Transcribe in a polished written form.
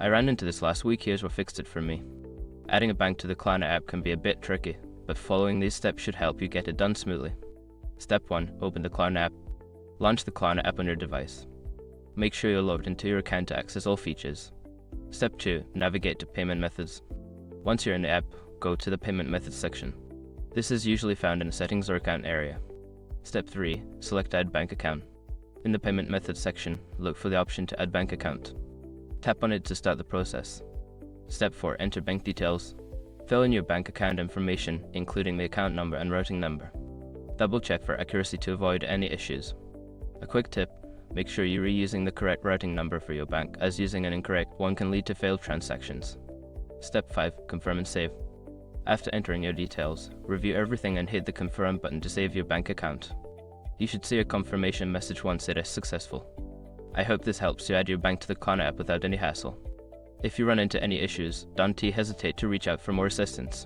I ran into this last week. Here's what fixed it for me. Adding a bank to the Klarna app can be a bit tricky, but following these steps should help you get it done smoothly. Step 1. Open the Klarna app. Launch the Klarna app on your device. Make sure you're logged into your account to access all features. Step 2. Navigate to payment methods. Once you're in the app, go to the payment methods section. This is usually found in the settings or account area. Step 3. Select add bank account. In the payment methods section, look for the option to add bank account. Tap on it to start the process. Step 4. Enter bank details. Fill in your bank account information, including the account number and routing number. Double check for accuracy to avoid any issues. A quick tip: make sure you're reusing the correct routing number for your bank, as using an incorrect one can lead to failed transactions. Step 5. Confirm and save. After entering your details, review everything and hit the confirm button to save your bank account. You should see a confirmation message once it is successful. I hope this helps you add your bank to the Klarna app without any hassle. If you run into any issues, don't hesitate to reach out for more assistance.